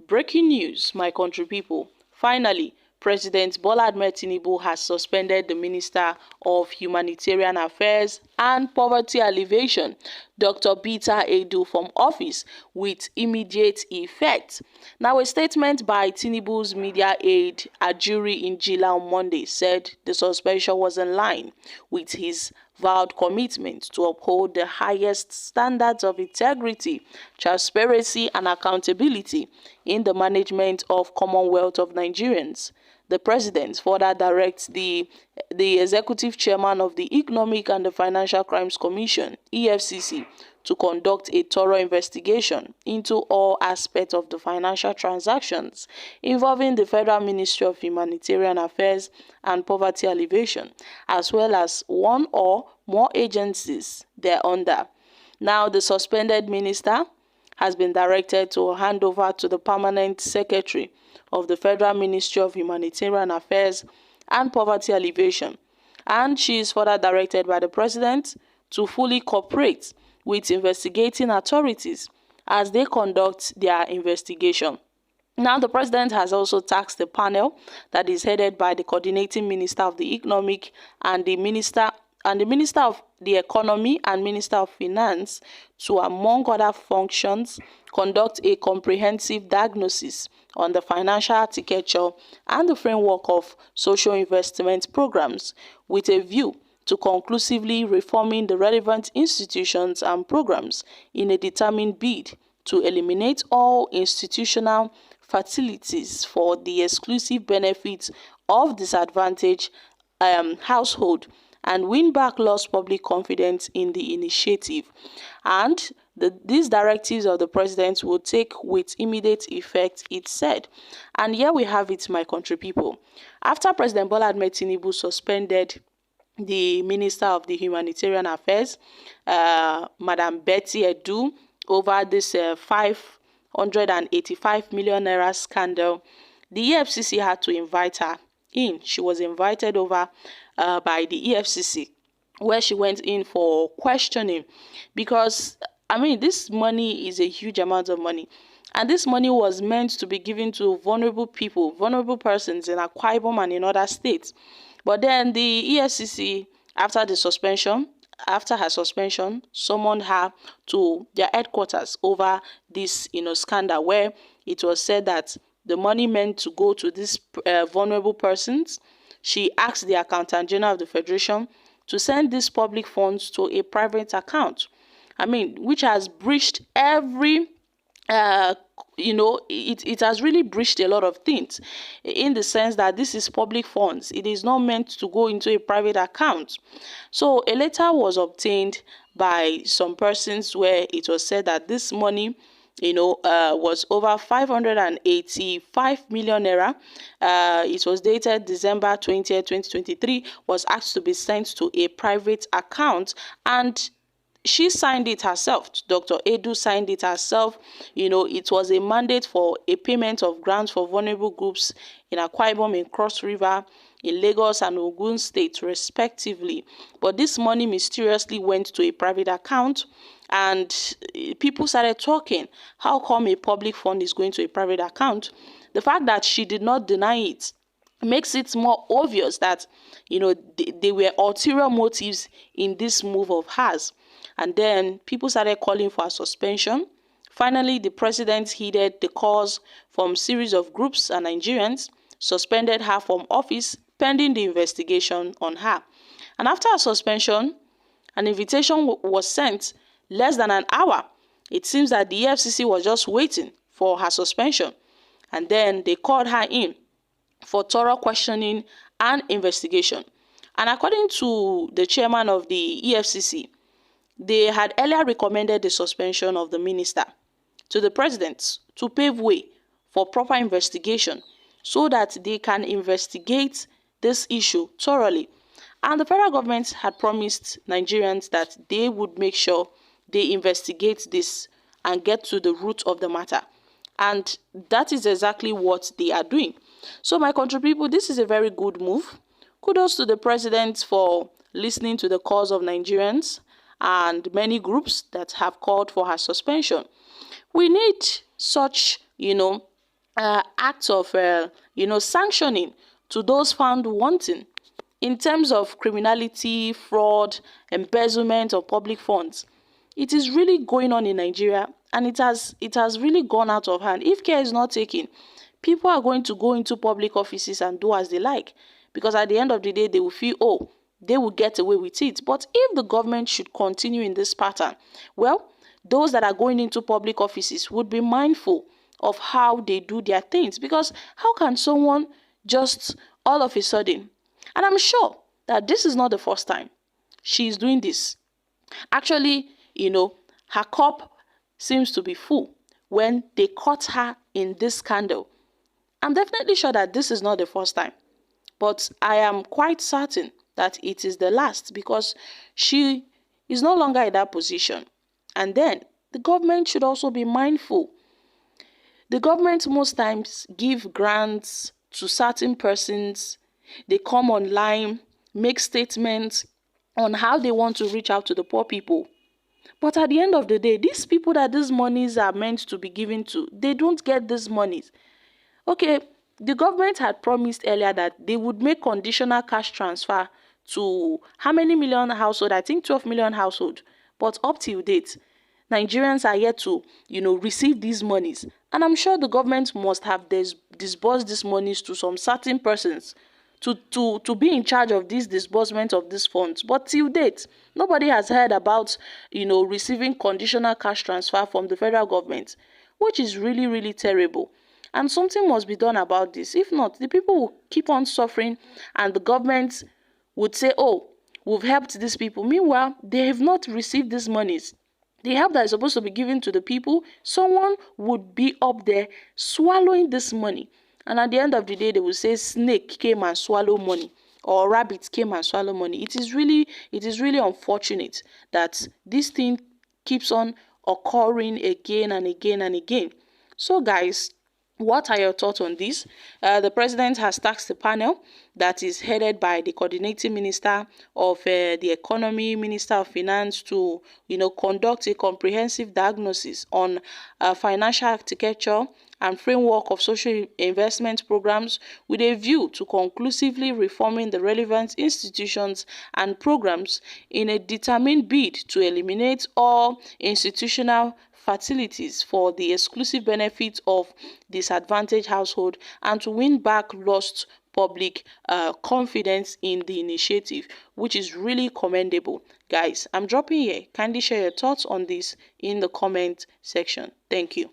Breaking news, my country people. Finally, President Bola Ahmed Tinubu has suspended the Minister of Humanitarian Affairs and Poverty Alleviation, Dr. Betta, from office with immediate effect. Now, a statement by Tinubu's media aide, Ajuri Injila, on Monday said the suspension was in line with his vowed commitment to uphold the highest standards of integrity, transparency, and accountability in the management of Commonwealth of Nigerians. The president further directs the executive chairman of the Economic and the Financial Crimes Commission, EFCC, to conduct a thorough investigation into all aspects of the financial transactions involving the Federal Ministry of Humanitarian Affairs and Poverty Alleviation, as well as one or more agencies thereunder. Now, the suspended minister has been directed to hand over to the permanent secretary of the Federal Ministry of Humanitarian Affairs and Poverty Alleviation, and she is further directed by the president to fully cooperate with investigating authorities as they conduct their investigation. Now, the president has also tasked the panel that is headed by the coordinating minister of the economic and the minister of the economy and minister of finance to, among other functions, conduct a comprehensive diagnosis on the financial architecture and the framework of social investment programs with a view to conclusively reforming the relevant institutions and programs in a determined bid to eliminate all institutional facilities for the exclusive benefits of disadvantaged household and win back lost public confidence in the initiative. And these directives of the president will take with immediate effect, it said. And here we have it, my country people. After President Bola Ahmed Tinubu suspended the Minister of the Humanitarian Affairs, Madam Betta, over this 585 million naira scandal, the EFCC had to invite her in. She was invited over by the EFCC, where she went in for questioning because, I mean, this money is a huge amount of money. And this money was meant to be given to vulnerable people, vulnerable persons in Akwa Ibom and in other states. But then the EFCC, after her suspension, summoned her to their headquarters over this, scandal, where it was said that the money meant to go to these vulnerable persons. She asked the Accountant General of the Federation to send these public funds to a private account. I mean, which has breached every it has really breached a lot of things in the sense that this is public funds. It is not meant to go into a private account. So a letter was obtained by some persons where it was said that this money was over 585 million naira. It was dated December 20th, 2023, was asked to be sent to a private account, and she signed it herself. Dr. Edu signed it herself. It was a mandate for a payment of grants for vulnerable groups in Akwa Ibom, in Cross River, in Lagos and Ogun State, respectively. But this money mysteriously went to a private account, and people started talking. How come a public fund is going to a private account? The fact that she did not deny it makes it more obvious that, there were ulterior motives in this move of hers. And then people started calling for a suspension. Finally, the president heeded the calls from a series of groups and Nigerians, suspended her from office pending the investigation on her. And after a suspension, an invitation was sent less than an hour. It seems that the EFCC was just waiting for her suspension. And then they called her in for thorough questioning and investigation. And according to the chairman of the EFCC, they had earlier recommended the suspension of the minister to the president to pave way for proper investigation so that they can investigate this issue thoroughly. And the federal government had promised Nigerians that they would make sure they investigate this and get to the root of the matter. And that is exactly what they are doing. So, my country people, this is a very good move. Kudos to the president for listening to the calls of Nigerians and many groups that have called for her suspension. We need such, act of sanctioning to those found wanting in terms of criminality, fraud, embezzlement of public funds. It is really going on in Nigeria, and it has really gone out of hand. If care is not taken, people are going to go into public offices and do as they like, because at the end of the day they will feel, oh, they will get away with it. But if the government should continue in this pattern, well, those that are going into public offices would be mindful of how they do their things, because how can someone just all of a sudden, and I'm sure that this is not the first time she's doing this. Actually, her cup seems to be full when they caught her in this scandal. I'm definitely sure that this is not the first time, but I am quite certain that it is the last, because she is no longer in that position. And then the government should also be mindful. The government most times give grants to certain persons. They come online, make statements on how they want to reach out to the poor people. But at the end of the day, these people that these monies are meant to be given to, they don't get these monies. Okay, the government had promised earlier that they would make conditional cash transfer to how many million household? I think 12 million household. But up till date, Nigerians are yet to, receive these monies. And I'm sure the government must have disbursed these monies to some certain persons to be in charge of this disbursement of these funds. But till date, nobody has heard about, receiving conditional cash transfer from the federal government, which is really, really terrible. And something must be done about this. If not, the people will keep on suffering, and the government would say, oh, we've helped these people. Meanwhile, they have not received these monies. The help that is supposed to be given to the people, someone would be up there swallowing this money. And at the end of the day, they will say snake came and swallowed money, or rabbit came and swallowed money. It is really unfortunate that this thing keeps on occurring again and again and again. So guys, what are your thoughts on this? The president has tasked a panel that is headed by the coordinating minister of the economy, minister of finance, to conduct a comprehensive diagnosis on financial architecture and framework of social investment programs, with a view to conclusively reforming the relevant institutions and programs in a determined bid to eliminate all institutional facilities for the exclusive benefit of disadvantaged households, and to win back lost public confidence in the initiative, which is really commendable. Guys, I'm dropping here. Kindly share your thoughts on this in the comment section. Thank you.